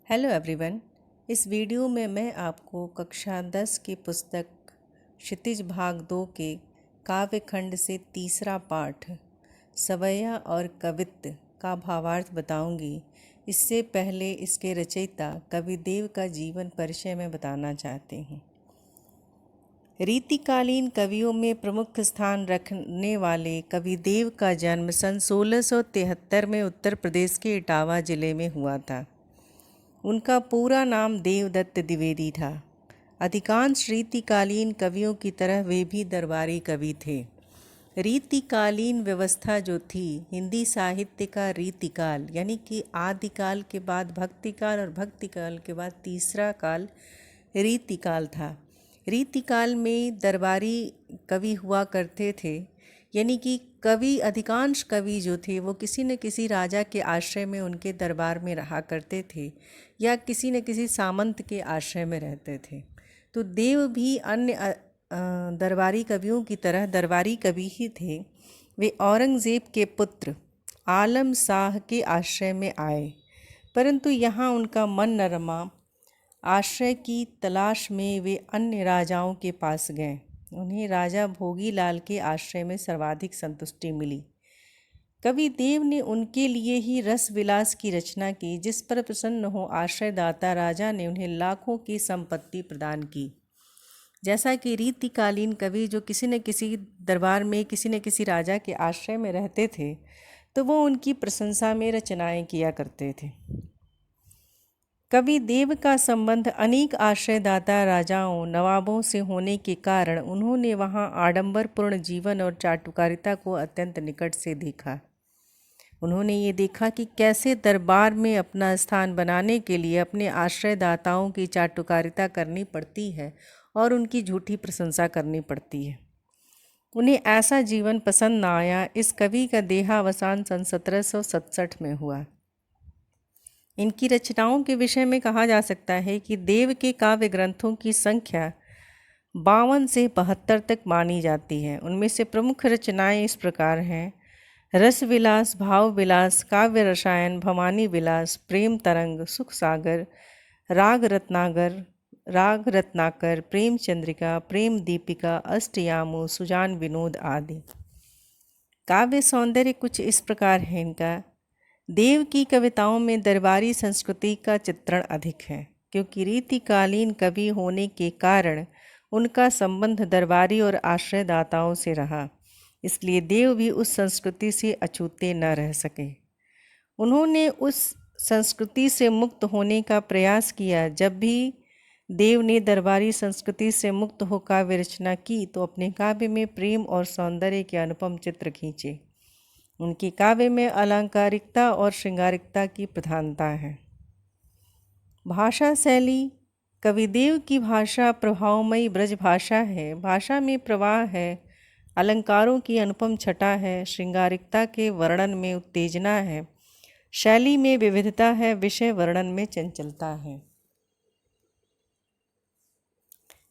Hello everyone. इस video में मैं आपको कक्षा 10 की पुस्तक क्षितिज भाग 2 के काव्य खंड से तीसरा पाठ सवैया और कवित्त का भावार्थ बताऊंगी। इससे पहले इसके रचयिता कविदेव का जीवन परिचय में बताना चाहते हैं। रीतिकालीन कवियों में प्रमुख स्थान रखने वाले कविदेव का जन्म सन 1673 में उत्तर प्रदेश के इटावा जिले में हुआ था। उनका पूरा नाम देवदत्त द्विवेदी था। अधिकांश रीतिकालीन कवियों की तरह वे भी दरबारी कवि थे। रीतिकालीन व्यवस्था जो थी, हिंदी साहित्य का रीतिकाल यानी कि आदिकाल के बाद भक्तिकाल और भक्तिकाल के बाद तीसरा काल रीतिकाल था। रीतिकाल में दरबारी कवि हुआ करते थे, यानी कि अधिकांश कवि जो थे वो किसी न किसी राजा के आश्रय में उनके दरबार में रहा करते थे या किसी न किसी सामंत के आश्रय में रहते थे। तो देव भी अन्य दरबारी कवियों की तरह दरबारी कवि ही थे। वे औरंगज़ेब के पुत्र आलम शाह के आश्रय में आए, परंतु यहाँ उनका मन न रमा। आश्रय की तलाश में वे अन्य राजाओं के पास गए। उन्हें राजा भोगीलाल के आश्रय में सर्वाधिक संतुष्टि मिली। कवि देव ने उनके लिए ही रस विलास की रचना की, जिस पर प्रसन्न हो आश्रयदाता राजा ने उन्हें लाखों की संपत्ति प्रदान की। जैसा कि रीतिकालीन कवि जो किसी न किसी दरबार में किसी न किसी राजा के आश्रय में रहते थे, तो वो उनकी प्रशंसा में रचनाएं किया करते थे। कवि देव का संबंध अनेक आश्रयदाता राजाओं नवाबों से होने के कारण उन्होंने वहाँ आडंबरपूर्ण जीवन और चाटुकारिता को अत्यंत निकट से देखा। उन्होंने ये देखा कि कैसे दरबार में अपना स्थान बनाने के लिए अपने आश्रयदाताओं की चाटुकारिता करनी पड़ती है और उनकी झूठी प्रशंसा करनी पड़ती है। उन्हें ऐसा जीवन पसंद न आया। इस कवि का देहावसान सन 1767 में हुआ। इनकी रचनाओं के विषय में कहा जा सकता है कि देव के काव्य ग्रंथों की संख्या 52 से 72 तक मानी जाती है। उनमें से प्रमुख रचनाएं इस प्रकार हैं: रस विलास, भाव विलास, काव्य रसायन, भवानी विलास, प्रेम तरंग, सुख सागर, राग रत्नाकर, प्रेम चंद्रिका, प्रेम दीपिका, अष्टयामो, सुजान विनोद आदि। काव्य सौंदर्य कुछ इस प्रकार है इनका। देव की कविताओं में दरबारी संस्कृति का चित्रण अधिक है, क्योंकि रीतिकालीन कवि होने के कारण उनका संबंध दरबारी और आश्रयदाताओं से रहा, इसलिए देव भी उस संस्कृति से अछूते न रह सके। उन्होंने उस संस्कृति से मुक्त होने का प्रयास किया। जब भी देव ने दरबारी संस्कृति से मुक्त हो काव्य रचना की, तो अपने काव्य में प्रेम और सौंदर्य के अनुपम चित्र खींचे। उनके काव्य में अलंकारिकता और श्रृंगारिकता की प्रधानता है। भाषा शैली: कविदेव की भाषा प्रभावमयी ब्रज भाषा है। भाषा में प्रवाह है, अलंकारों की अनुपम छटा है, श्रृंगारिकता के वर्णन में उत्तेजना है, शैली में विविधता है, विषय वर्णन में चंचलता है।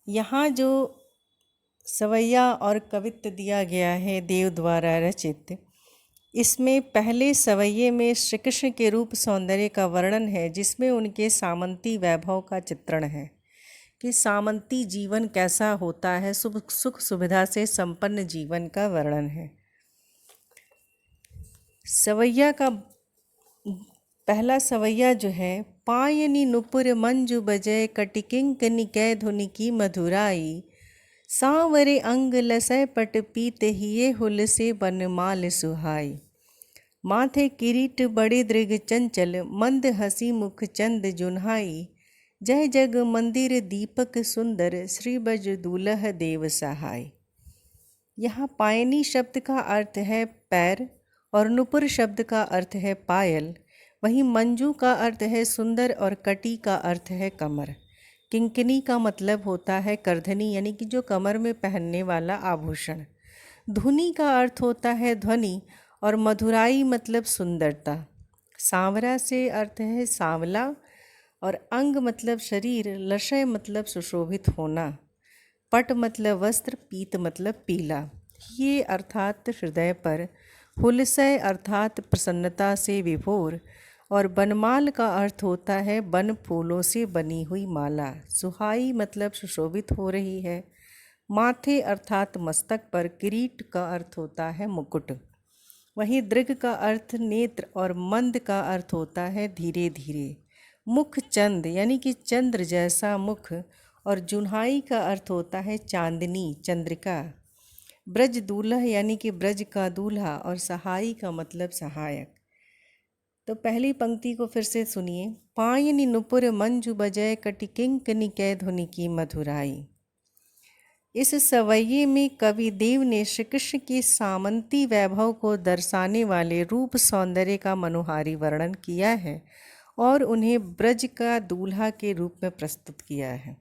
यहाँ जो सवैया और कवित्त दिया गया है देव द्वारा रचित, इसमें पहले सवैये में श्री कृष्ण के रूप सौंदर्य का वर्णन है, जिसमें उनके सामंती वैभव का चित्रण है कि सामंती जीवन कैसा होता है, सुख सुविधा से संपन्न जीवन का वर्णन है। सवैया का पहला सवैया जो है: पायनी नुपुर मंजू बजय कटिकिंक निकै धुनि की मधुराई, सांवरे अंग लसय पट पीत हिये हुल से बनमाल सुहाई, माथे किरीट बड़े दृग चंचल, मंद हसी मुख चंद जुन्हाई, जय जग मंदिर दीपक सुंदर, श्री बज दूल्ह देव सहाय। यहाँ पायनी शब्द का अर्थ है पैर और नुपुर शब्द का अर्थ है पायल। वहीं मंजू का अर्थ है सुंदर और कटी का अर्थ है कमर। किंकिनी का मतलब होता है करधनी, यानी कि जो कमर में पहनने वाला आभूषण। धुनी का अर्थ होता है ध्वनि और मधुराई मतलब सुंदरता। सांवरा से अर्थ है सांवला और अंग मतलब शरीर, लशय मतलब सुशोभित होना, पट मतलब वस्त्र, पीत मतलब पीला। ये अर्थात हृदय पर, हुलसय अर्थात प्रसन्नता से विभोर, और बनमाल का अर्थ होता है वन फूलों से बनी हुई माला। सुहाई मतलब सुशोभित हो रही है। माथे अर्थात मस्तक पर, किरीट का अर्थ होता है मुकुट। वहीं दृग का अर्थ नेत्र और मंद का अर्थ होता है धीरे धीरे। मुख चंद यानी कि चंद्र जैसा मुख, और जुन्हाई का अर्थ होता है चांदनी, चंद्रिका। ब्रज दूल्हा यानी कि ब्रज का दूल्हा, और सहाई का मतलब सहायक। तो पहली पंक्ति को फिर से सुनिए। पायनि नुपुर मंजु बजय कटि किंकनि कै धुनि की मधुराई। इस सवैये में कवि देव ने श्री कृष्ण के सामंती वैभव को दर्शाने वाले रूप सौंदर्य का मनोहारी वर्णन किया है और उन्हें ब्रज का दूल्हा के रूप में प्रस्तुत किया है।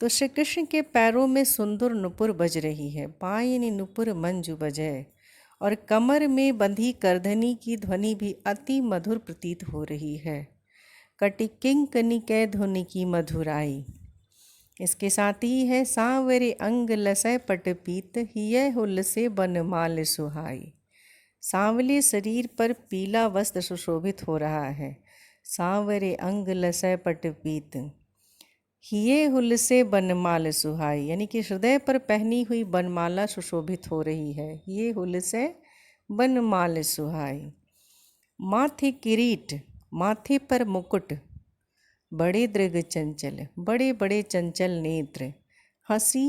तो श्री कृष्ण के पैरों में सुंदर नुपुर बज रही है, पायनि नुपुर मंजु बजय, और कमर में बंधी करधनी की ध्वनि भी अति मधुर प्रतीत हो रही है। कटि किंकनि कै धुनि की मधुराई। इसके साथ ही है सांवरे अंग लसय पट पीत, हिय हुल्लसे बनमाल सुहाई। सांवले शरीर पर पीला वस्त्र सुशोभित हो रहा है। सांवरे अंग लसय पट पीत, हिये हुल्लसे बनमाल सुहाई, यानी कि हृदय पर पहनी हुई बनमाला सुशोभित हो रही है। ये हुल्लसे बनमाल सुहाई। माथे किरीट, माथे पर मुकुट। बड़े दृग चंचल, बड़े बड़े चंचल नेत्र। हंसी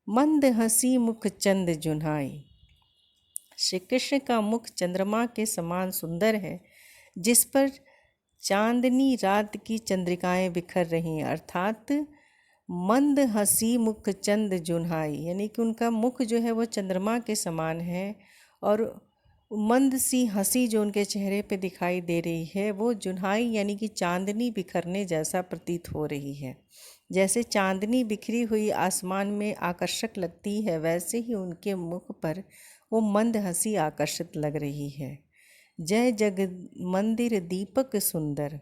मंद हंसी मुख चंद जुन्हाई। श्री कृष्ण का मुख चंद्रमा के समान सुंदर है, जिस पर चांदनी रात की चंद्रिकाएं बिखर रही हैं, अर्थात मंद हंसी मुख चंद जुन्हाई, यानी कि उनका मुख जो है वो चंद्रमा के समान है, और मंद सी हंसी जो उनके चेहरे पे दिखाई दे रही है वो जुन्हाई यानी कि चांदनी बिखरने जैसा प्रतीत हो रही है। जैसे चांदनी बिखरी हुई आसमान में आकर्षक लगती है, वैसे ही उनके मुख पर वो मंद हंसी आकर्षित लग रही है। जय जग मंदिर दीपक सुंदर,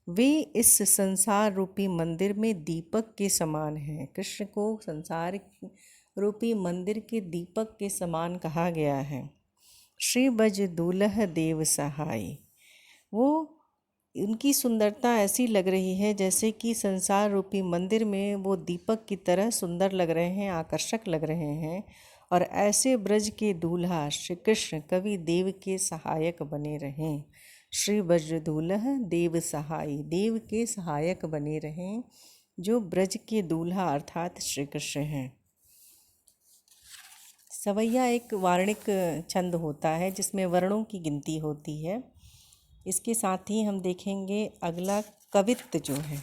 वे इस संसार रूपी मंदिर में दीपक के समान हैं। कृष्ण को संसार रूपी मंदिर के दीपक के समान कहा गया है। श्री बज दूल्ह देव सहाय, वो उनकी सुंदरता ऐसी लग रही है जैसे कि संसार रूपी मंदिर में वो दीपक की तरह सुंदर लग रहे हैं, आकर्षक लग रहे हैं। और ऐसे ब्रज के दूल्हा श्री कृष्ण कवि देव के सहायक बने रहें। श्री ब्रज दूल्ह देव सहाय, देव के सहायक बने रहें, जो ब्रज के दूल्हा अर्थात श्री कृष्ण हैं। सवैया एक वार्णिक छंद होता है जिसमें वर्णों की गिनती होती है। इसके साथ ही हम देखेंगे अगला कवित्त जो है।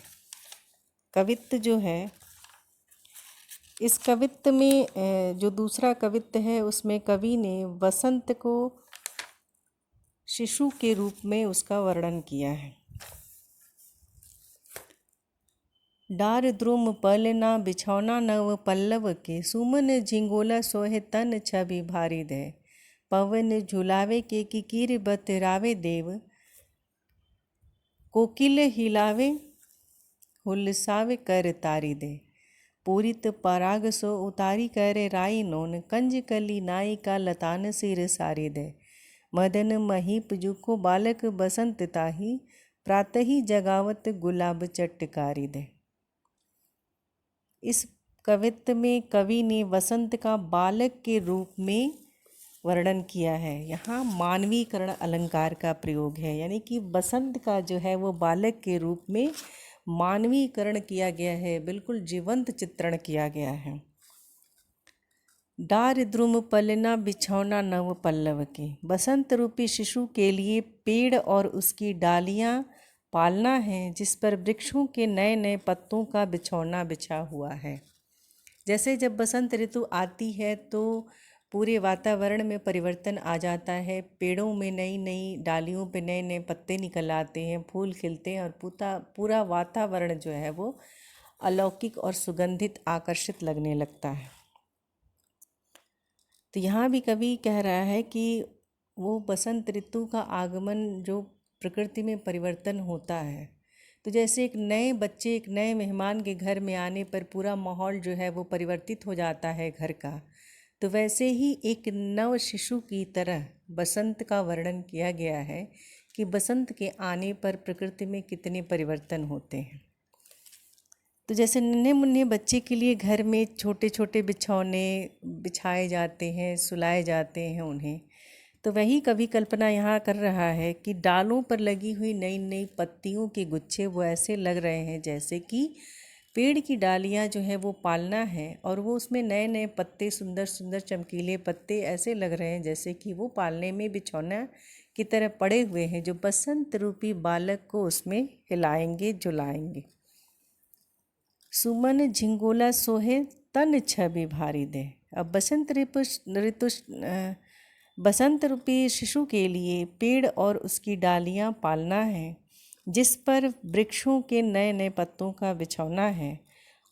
कवित्त जो है, इस कवित्त में जो दूसरा कवित्त है उसमें कवि ने वसंत को शिशु के रूप में उसका वर्णन किया है। डार द्रुम पलना बिछौना नव पल्लव के, सुमन झिंगोला सोहे तन छवि भारी दे। पवन झुलावे के किकीर बतरावे देव, कोकिल हिलावे हुल्सावे कर तारी दे। पूरित पराग सो उतारी करे राई नोन, कंज कली नाई का लतान सिर सारी दे। मदन महीप जुको बालक बसंत ताही, प्रातही जगावत गुलाब चटकारी दे। इस कवित्त में कवि ने वसंत का बालक के रूप में वर्णन किया है। यहाँ मानवीकरण अलंकार का प्रयोग है, यानी कि बसंत का जो है वो बालक के रूप में मानवीकरण किया गया है, बिल्कुल जीवंत चित्रण किया गया है। डार द्रुम पलना बिछौना नव पल्लव के, बसंत रूपी शिशु के लिए पेड़ और उसकी डालियाँ पालना है जिस पर वृक्षों के नए नए पत्तों का बिछौना बिछा हुआ है। जैसे जब बसंत ऋतु आती है तो पूरे वातावरण में परिवर्तन आ जाता है, पेड़ों में नई नई डालियों पे नए नए पत्ते निकल आते हैं, फूल खिलते हैं, और पूरा वातावरण जो है वो अलौकिक और सुगंधित आकर्षित लगने लगता है। तो यहाँ भी कवि कह रहा है कि वो बसंत ऋतु का आगमन जो प्रकृति में परिवर्तन होता है, तो जैसे एक नए बच्चे, एक नए मेहमान के घर में आने पर पूरा माहौल जो है वो परिवर्तित हो जाता है घर का, तो वैसे ही एक नव शिशु की तरह बसंत का वर्णन किया गया है कि बसंत के आने पर प्रकृति में कितने परिवर्तन होते हैं। तो जैसे नन्हे मुन्ने बच्चे के लिए घर में छोटे छोटे बिछौने बिछाए जाते हैं, सुलाए जाते हैं उन्हें, तो वही कवि कल्पना यहाँ कर रहा है कि डालों पर लगी हुई नई नई पत्तियों के गुच्छे वो ऐसे लग रहे हैं जैसे कि पेड़ की डालियाँ जो है वो पालना है, और वो उसमें नए नए पत्ते, सुंदर सुंदर चमकीले पत्ते ऐसे लग रहे हैं जैसे कि वो पालने में बिछौना की तरह पड़े हुए हैं, जो बसंत रूपी बालक को उसमें हिलाएंगे, झुलाएंगे। सुमन झिंगोला सोहे तन छवि भारी दे। अब बसंत रूपी शिशु के लिए पेड़ और उसकी डालियाँ पालना है, जिस पर वृक्षों के नए नए पत्तों का बिछौना है,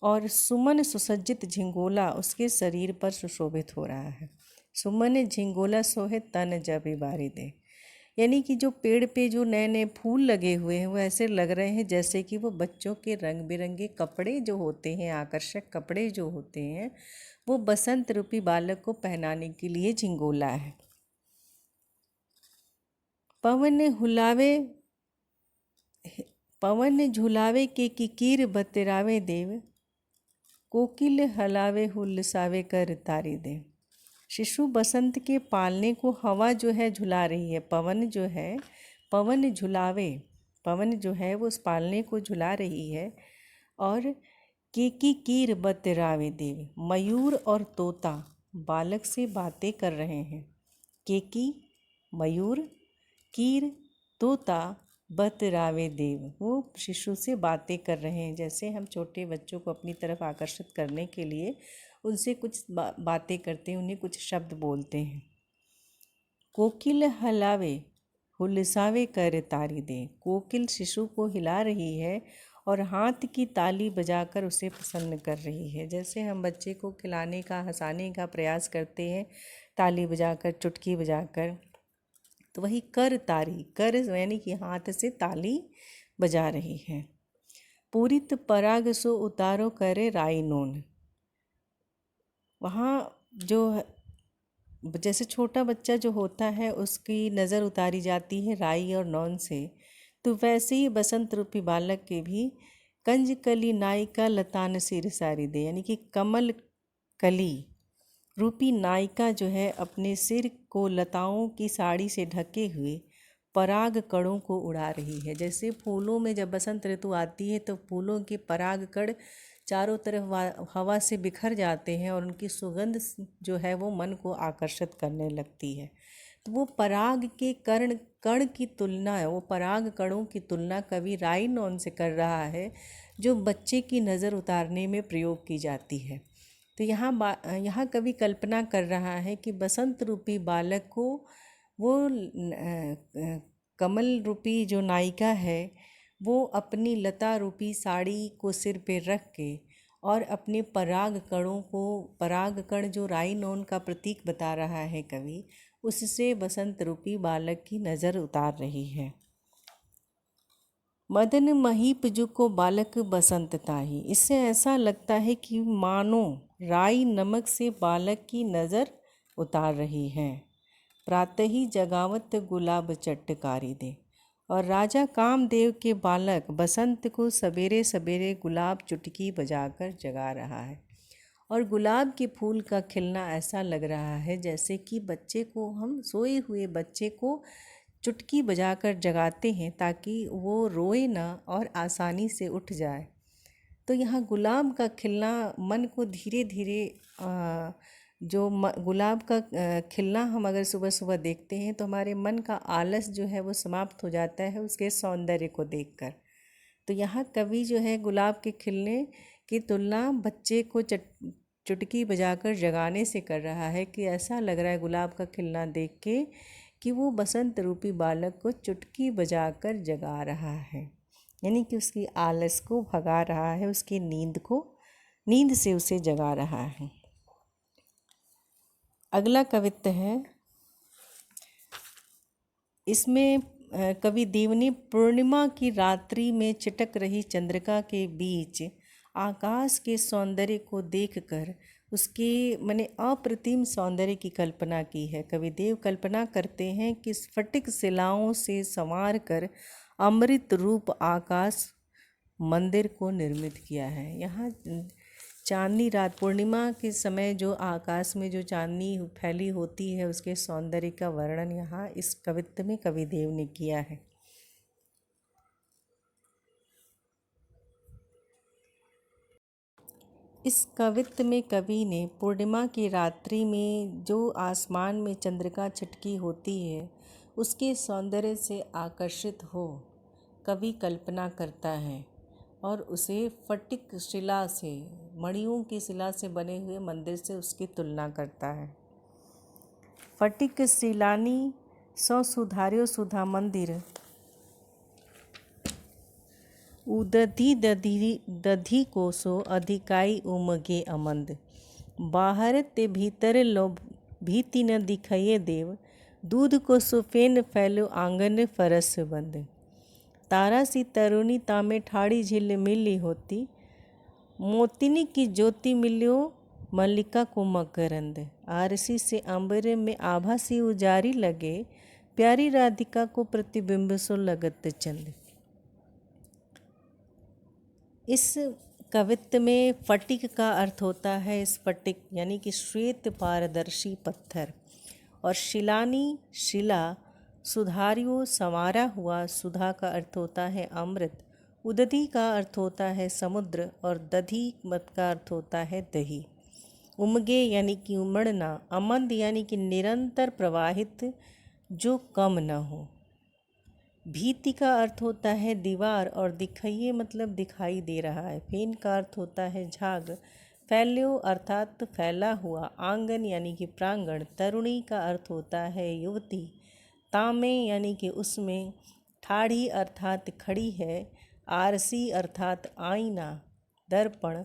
और सुमन सुसज्जित झिंगोला उसके शरीर पर सुशोभित हो रहा है। सुमन झिंगोला सोहे तन जबि बारी दे, यानी कि जो पेड़ पे जो नए नए फूल लगे हुए हैं वो ऐसे लग रहे हैं जैसे कि वो बच्चों के रंग बिरंगे कपड़े जो होते हैं, आकर्षक कपड़े जो होते हैं, वो बसंत रूपी बालक को पहनाने के लिए झिंगोला है। पवन झुलावे के किकीर बतरावे देव, कोकिल हलावे हुलसावे कर तारी दे। शिशु बसंत के पालने को हवा जो है झुला रही है, पवन जो है, पवन झुलावे, पवन जो है वो उस पालने को झुला रही है। और केकी कीर बतरावे देव, मयूर और तोता बालक से बातें कर रहे हैं। केकी मयूर, कीर तोता, बतरावे देव वो शिशु से बातें कर रहे हैं। जैसे हम छोटे बच्चों को अपनी तरफ आकर्षित करने के लिए उनसे कुछ बातें करते हैं, उन्हें कुछ शब्द बोलते हैं। कोकिल हलावे हुलसावे कर तारी दे, कोकिल शिशु को हिला रही है और हाथ की ताली बजाकर उसे प्रसन्न कर रही है। जैसे हम बच्चे को खिलाने का, हंसाने का प्रयास करते हैं ताली बजाकर, चुटकी बजाकर, तो वही कर तारी, कर यानी कि हाथ से ताली बजा रही है। पूरित पराग सो उतारो करे राई नोन, वहाँ जो जैसे छोटा बच्चा जो होता है उसकी नज़र उतारी जाती है राई और नौन से, तो वैसे ही बसंत रूपी बालक के भी कंज कली नायिका लतान सिर सारी दे, यानी कि कमल कली रूपी नायिका जो है अपने सिर को लताओं की साड़ी से ढके हुए पराग कणों को उड़ा रही है। जैसे फूलों में जब बसंत ऋतु आती है तो फूलों के पराग कण चारों तरफ हवा से बिखर जाते हैं और उनकी सुगंध जो है वो मन को आकर्षित करने लगती है। तो वो पराग के कण की तुलना है, वो पराग कणों की तुलना कवि राई नौन से कर रहा है, जो बच्चे की नज़र उतारने में प्रयोग की जाती है। तो यहाँ कवि कल्पना कर रहा है कि बसंत रूपी बालक को वो कमल रूपी जो नायिका है वो अपनी लता रूपी साड़ी को सिर पे रख के और अपने पराग कण जो राई नौन का प्रतीक बता रहा है कवि, उससे बसंत रूपी बालक की नज़र उतार रही है। मदन महीप जो को बालक बसंत ताही, इससे ऐसा लगता है कि मानो राई नमक से बालक की नज़र उतार रही है। प्रातः ही जगावत गुलाब चटकारी दे, और राजा कामदेव के बालक बसंत को सवेरे सवेरे गुलाब चुटकी बजाकर जगा रहा है। और गुलाब के फूल का खिलना ऐसा लग रहा है जैसे कि बच्चे को, हम सोए हुए बच्चे को चुटकी बजाकर जगाते हैं ताकि वो रोए ना और आसानी से उठ जाए। तो यहाँ गुलाब का खिलना मन को धीरे धीरे गुलाब का खिलना हम अगर सुबह सुबह देखते हैं तो हमारे मन का आलस जो है वो समाप्त हो जाता है उसके सौंदर्य को देखकर। तो यहाँ कवि जो है गुलाब के खिलने की तुलना बच्चे को चुटकी बजाकर जगाने से कर रहा है कि ऐसा लग रहा है गुलाब का खिलना देख के कि वो बसंत रूपी बालक को चुटकी बजाकर जगा रहा है, यानी कि उसकी आलस को भगा रहा है, उसकी नींद से उसे जगा रहा है। अगला कवित्त है, इसमें कवि देव ने पूर्णिमा की रात्रि में चिटक रही चंद्रिका के बीच आकाश के सौंदर्य को देखकर उसके मैंने अप्रतिम सौंदर्य की कल्पना की है। कविदेव कल्पना करते हैं कि स्फटिक शिलाओं से संवार कर अमृत रूप आकाश मंदिर को निर्मित किया है। यहाँ चांदनी रात पूर्णिमा के समय जो आकाश में जो चांदनी फैली होती है, उसके सौंदर्य का वर्णन यहाँ इस कवित्व में कविदेव ने किया है। इस कवित्व में कवि ने पूर्णिमा की रात्रि में जो आसमान में चंद्रिका छिटकी होती है, उसके सौंदर्य से आकर्षित हो कवि कल्पना करता है और उसे फटिक शिला से, मणियों की शिला से बने हुए मंदिर से उसकी तुलना करता है। फटिक शिलानी सौ सुधार्यो सुधा मंदिर उदधि दधी कोसो अधिकाई उमगे अमंद बाहर ते भीतर लो भीति न दिखाइए देव दूध को सुफेन फैलो आंगन फरस बंद तारा सी तरुणी तामे ठाड़ी झिल मिली होती मोतिनी की ज्योति मिलियो मल्लिका को मकरंद आरसी से अंबर में आभा सी उजारी लगे प्यारी राधिका को प्रतिबिंब सो लगत चंद। इस कवित्व में फटिक का अर्थ होता है स्फटिक यानी कि श्वेत पारदर्शी पत्थर, और शिलानी शिला, सुधार्यो संवारा हुआ, सुधा का अर्थ होता है अमृत, उदधि का अर्थ होता है समुद्र और दधी मत का अर्थ होता है दही। उमगे यानी कि उमड़ना, अमंद यानी कि निरंतर प्रवाहित जो कम न हो। भीति का अर्थ होता है दीवार और दिखाइए मतलब दिखाई दे रहा है। फेन का अर्थ होता है झाग। फैल्यो अर्थात फैला हुआ। आंगन यानी कि प्रांगण। तरुणी का अर्थ होता है युवती। तामे यानी कि उसमें। ठाड़ी अर्थात खड़ी है। आरसी अर्थात आईना, दर्पण।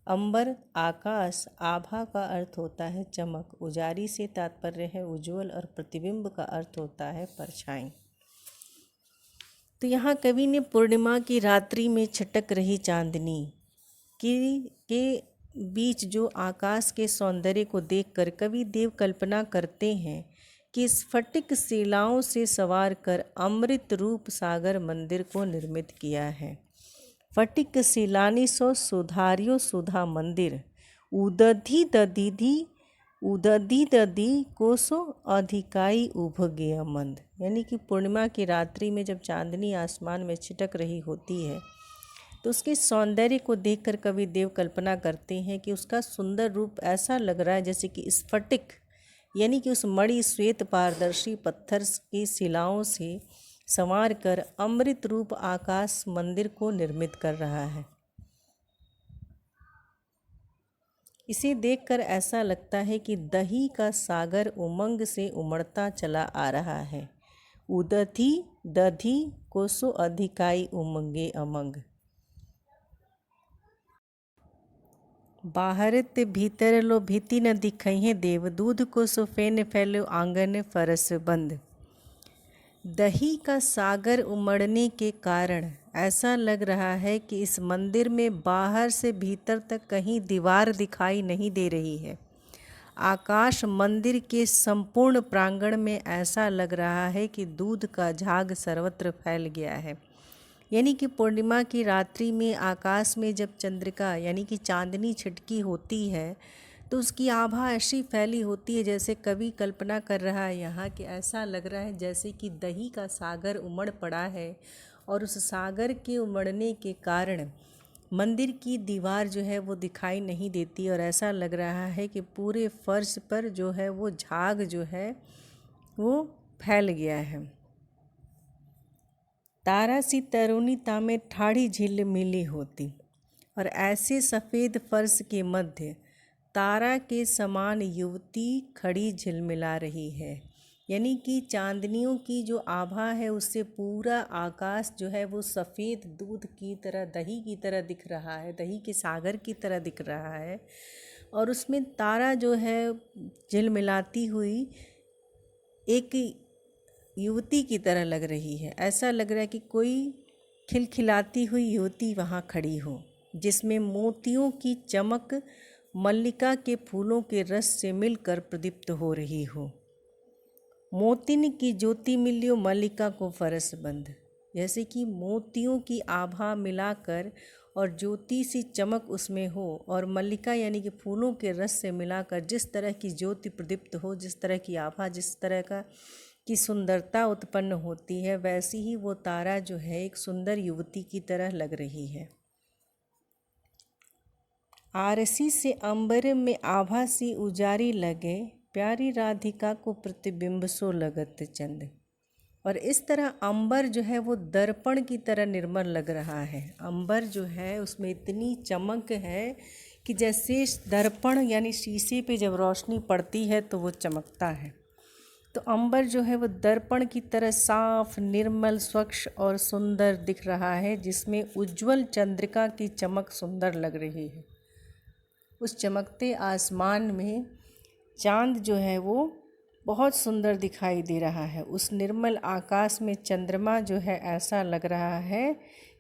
अंबर आकाश। आभा का अर्थ होता है चमक। उजारी से तात्पर्य है उज्ज्वल और प्रतिबिंब का अर्थ होता है परछाई। तो यहाँ कवि ने पूर्णिमा की रात्रि में छिटक रही चांदनी के बीच जो आकाश के सौंदर्य को देखकर कवि देव कल्पना करते हैं कि स्फटिक शिलाओं से संवार कर अमृत रूप सागर मंदिर को निर्मित किया है। फटिक शिलानी सो सुधार्यो सुधा मंदिर उदधि दधी कोसो अधिकाई उभगे अमंद, यानी कि पूर्णिमा की रात्रि में जब चांदनी आसमान में छिटक रही होती है तो उसके सौंदर्य को देखकर कवि देव कल्पना करते हैं कि उसका सुंदर रूप ऐसा लग रहा है जैसे कि स्फटिक यानी कि उस मणि श्वेत पारदर्शी पत्थर की शिलाओं से संवार कर अमृत रूप आकाश मंदिर को निर्मित कर रहा है। इसे देखकर ऐसा लगता है कि दही का सागर उमंग से उमड़ता चला आ रहा है। उदधि दधी कोसो अधिकाई उमंगे अमंग बाहर ते भीतर लो भीति न दिखइहे देव दूध को सो फेन फैलो आंगन फरस बंद। दही का सागर उमड़ने के कारण ऐसा लग रहा है कि इस मंदिर में बाहर से भीतर तक कहीं दीवार दिखाई नहीं दे रही है। आकाश मंदिर के संपूर्ण प्रांगण में ऐसा लग रहा है कि दूध का झाग सर्वत्र फैल गया है। यानी कि पूर्णिमा की रात्रि में आकाश में जब चंद्रिका यानी कि चांदनी छिटकी होती है तो उसकी आभा ऐसी फैली होती है जैसे कवि कल्पना कर रहा है यहाँ कि ऐसा लग रहा है जैसे कि दही का सागर उमड़ पड़ा है और उस सागर के उमड़ने के कारण मंदिर की दीवार जो है वो दिखाई नहीं देती और ऐसा लग रहा है कि पूरे फर्श पर जो है वो झाग जो है वो फैल गया है। तारा सी तरुणी तामे ठाड़ी झिल मिली होती, और ऐसे सफ़ेद फर्श के मध्य तारा के समान युवती खड़ी झिलमिला रही है। यानी कि चांदनियों की जो आभा है उससे पूरा आकाश जो है वो सफ़ेद दूध की तरह, दही की तरह दिख रहा है, दही के सागर की तरह दिख रहा है, और उसमें तारा जो है झिलमिलाती हुई एक युवती की तरह लग रही है। ऐसा लग रहा है कि कोई खिलखिलाती हुई युवती वहाँ खड़ी हो जिसमें मोतियों की चमक मल्लिका के फूलों के रस से मिलकर प्रदीप्त हो रही हो। मोतिन की ज्योति मिलियो मल्लिका को फरस बंद, जैसे कि मोतियों की आभा मिलाकर और ज्योति सी चमक उसमें हो, और मल्लिका यानी कि फूलों के रस से मिलाकर जिस तरह की ज्योति प्रदीप्त हो, जिस तरह की आभा, जिस तरह का की सुंदरता उत्पन्न होती है, वैसी ही वो तारा जो है एक सुंदर युवती की तरह लग रही है। आरसी से अंबर में आभा सी उजारी लगे, प्यारी राधिका को प्रतिबिंब सो लगत चंद। और इस तरह अंबर जो है वो दर्पण की तरह निर्मल लग रहा है। अंबर जो है उसमें इतनी चमक है कि जैसे दर्पण यानी शीशे पे जब रोशनी पड़ती है तो वो चमकता है। तो अंबर जो है वो दर्पण की तरह साफ, निर्मल, स्वच्छ और सुंदर दिख रहा है, जिसमें उज्ज्वल चंद्रिका की चमक सुंदर लग रही है। उस चमकते आसमान में चांद जो है वो बहुत सुंदर दिखाई दे रहा है। उस निर्मल आकाश में चंद्रमा जो है ऐसा लग रहा है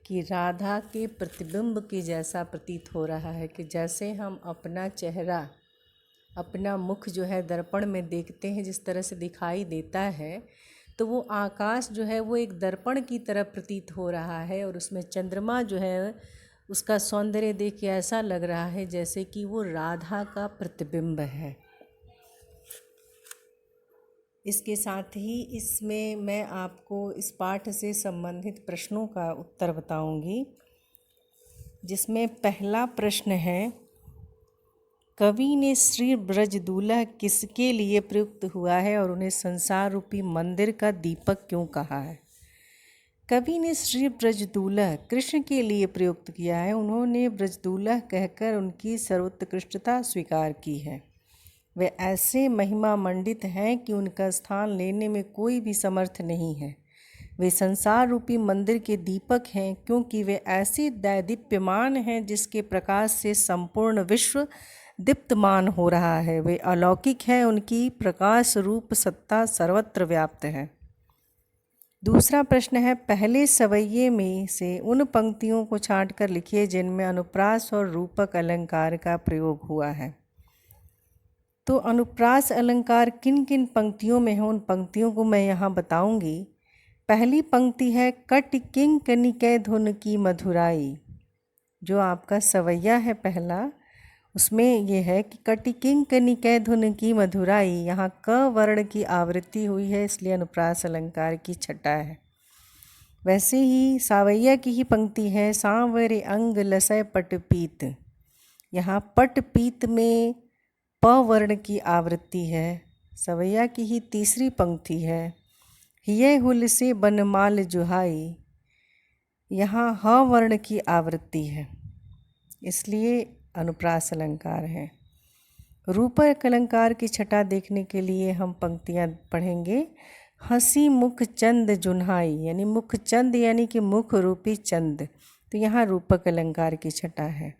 कि राधा के प्रतिबिंब के जैसा प्रतीत हो रहा है, कि जैसे हम अपना चेहरा, अपना मुख जो है दर्पण में देखते हैं, जिस तरह से दिखाई देता है, तो वो आकाश जो है वो एक दर्पण की तरह प्रतीत हो रहा है। और उसमें चंद्रमा जो है उसका सौंदर्य देख के ऐसा लग रहा है जैसे कि वो राधा का प्रतिबिंब है। इसके साथ ही इसमें मैं आपको इस पाठ से संबंधित प्रश्नों का उत्तर बताऊंगी, जिसमें पहला प्रश्न है, कवि ने श्री ब्रजदूल्हा किसके लिए प्रयुक्त हुआ है और उन्हें संसार रूपी मंदिर का दीपक क्यों कहा है? कवि ने श्री ब्रजदूल्हा कृष्ण के लिए प्रयुक्त किया है। उन्होंने ब्रजदूल्हा कहकर उनकी सर्वोत्कृष्टता स्वीकार की है। वे ऐसे महिमा मंडित हैं कि उनका स्थान लेने में कोई भी समर्थ नहीं है। वे संसार रूपी मंदिर के दीपक हैं, क्योंकि वे ऐसे दैदीप्यमान हैं जिसके प्रकाश से संपूर्ण विश्व दीप्तमान हो रहा है। वे अलौकिक हैं, उनकी प्रकाश रूप सत्ता सर्वत्र व्याप्त है। दूसरा प्रश्न है, पहले सवैये में से उन पंक्तियों को छांटकर लिखिए जिनमें अनुप्रास और रूपक अलंकार का प्रयोग हुआ है। तो अनुप्रास अलंकार किन किन पंक्तियों में है, उन पंक्तियों को मैं यहाँ बताऊंगी। पहली पंक्ति है, कट किंग कनिकै धुन की मधुराई। जो आपका सवैया है पहला, उसमें ये है कि कटिकिंग कनिकै धुन की मधुराई। यहाँ क वर्ण की आवृत्ति हुई है, इसलिए अनुप्रास अलंकार की छटा है। वैसे ही सावैया की ही पंक्ति है, सांवरे अंग लसय पटपीत। यहाँ पटपीत में प वर्ण की आवृत्ति है। सवैया की ही तीसरी पंक्ति है, हिये हुल से बनमाल जुहाई। यहाँ ह वर्ण की आवृत्ति है, इसलिए अनुप्रास अलंकार है। रूपक अलंकार की छटा देखने के लिए हम पंक्तियाँ पढ़ेंगे। हंसी मुख चंद जुन्हाई, यानी मुख चंद यानी कि मुख रूपी चंद, तो यहाँ रूपक अलंकार की छटा है।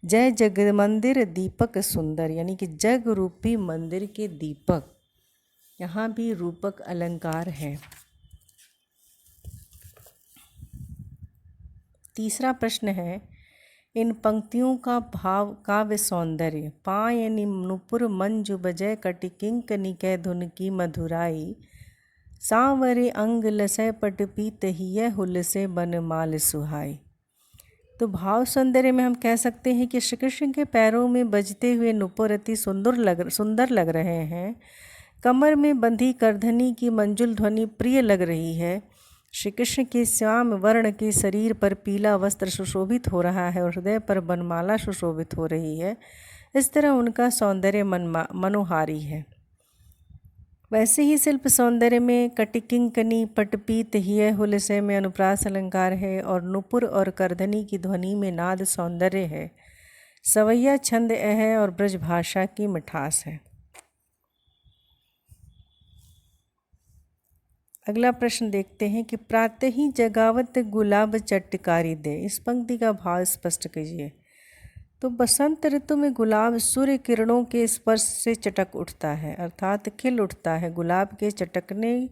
जय जग मंदिर दीपक सुंदर, यानी कि जग रूपी मंदिर के दीपक, यहाँ भी रूपक अलंकार है। तीसरा प्रश्न है, इन पंक्तियों का भाव काव्य सौंदर्य। पा यानी नुपुर मंजु बजय कटिकिंग कनिकै धुन की मधुराई। सांवरे अंग लसय पटपीत हिय हुल से बनमाल सुहाई। तो भाव सौंदर्य में हम कह सकते हैं कि श्री कृष्ण के पैरों में बजते हुए नुपुर अति सुंदर लग रहे हैं। कमर में बंधी करधनी की मंजुल ध्वनि प्रिय लग रही है। श्री कृष्ण के श्याम वर्ण के शरीर पर पीला वस्त्र सुशोभित हो रहा है और हृदय पर बनमाला सुशोभित हो रही है। इस तरह उनका सौंदर्य मनोहारी है। वैसे ही शिल्प सौंदर्य में कटिकिंकनी पटपीत हिय हुलसे में अनुप्रास अलंकार है, और नुपुर और करधनी की ध्वनि में नाद सौंदर्य है। सवैया छंद है और ब्रज भाषा की मिठास है। अगला प्रश्न देखते हैं कि प्रातः ही जगावत गुलाब चटकारी दे। इस पंक्ति का भाव स्पष्ट कीजिए। तो बसंत ऋतु में गुलाब सूर्य किरणों के स्पर्श से चटक उठता है, अर्थात खिल उठता है। गुलाब के चटकने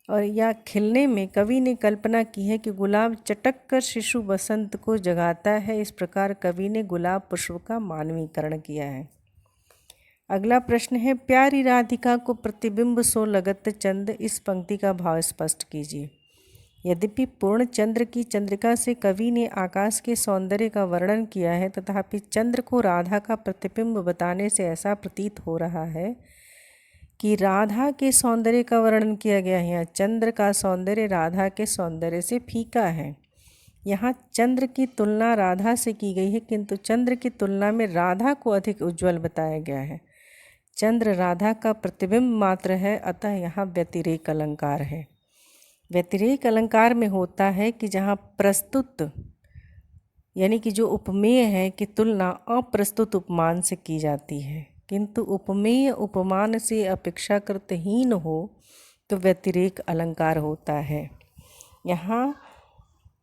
और या खिलने में कवि ने कल्पना की है कि गुलाब चटक कर शिशु बसंत को जगाता है। इस प्रकार कवि ने गुलाब पुष्प का मानवीकरण किया है। अगला प्रश्न है, प्यारी राधिका को प्रतिबिंब सो लगत चंद, इस पंक्ति का भाव स्पष्ट कीजिए। यद्यपि पूर्ण चंद्र की चंद्रिका से कवि ने आकाश के सौंदर्य का वर्णन किया है, तथापि चंद्र को राधा का प्रतिबिंब बताने से ऐसा प्रतीत हो रहा है कि राधा के सौंदर्य का वर्णन किया गया है। यहाँ चंद्र का सौंदर्य राधा के सौंदर्य से फीका है। यहाँ चंद्र की तुलना राधा से की गई है, किंतु चंद्र की तुलना में राधा को अधिक उज्ज्वल बताया गया है। चंद्र राधा का प्रतिबिंब मात्र है, अतः यहाँ व्यतिरेक अलंकार है। व्यतिरेक अलंकार में होता है कि जहाँ प्रस्तुत यानी कि जो उपमेय है कि तुलना अप्रस्तुत उपमान से की जाती है, किंतु उपमेय उपमान से अपेक्षाकृत हीन हो तो व्यतिरेक अलंकार होता है। यहाँ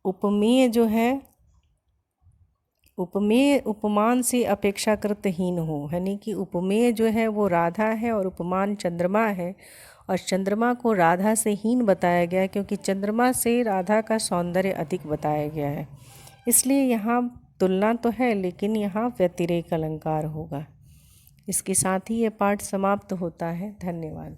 उपमेय जो है, उपमेय उपमान से अपेक्षाकृत हीन हो, यानी कि उपमेय जो है वो राधा है और उपमान चंद्रमा है, और चंद्रमा को राधा से हीन बताया गया क्योंकि चंद्रमा से राधा का सौंदर्य अधिक बताया गया है। इसलिए यहाँ तुलना तो है, लेकिन यहाँ व्यतिरेक अलंकार होगा। इसके साथ ही ये पाठ समाप्त होता है। धन्यवाद।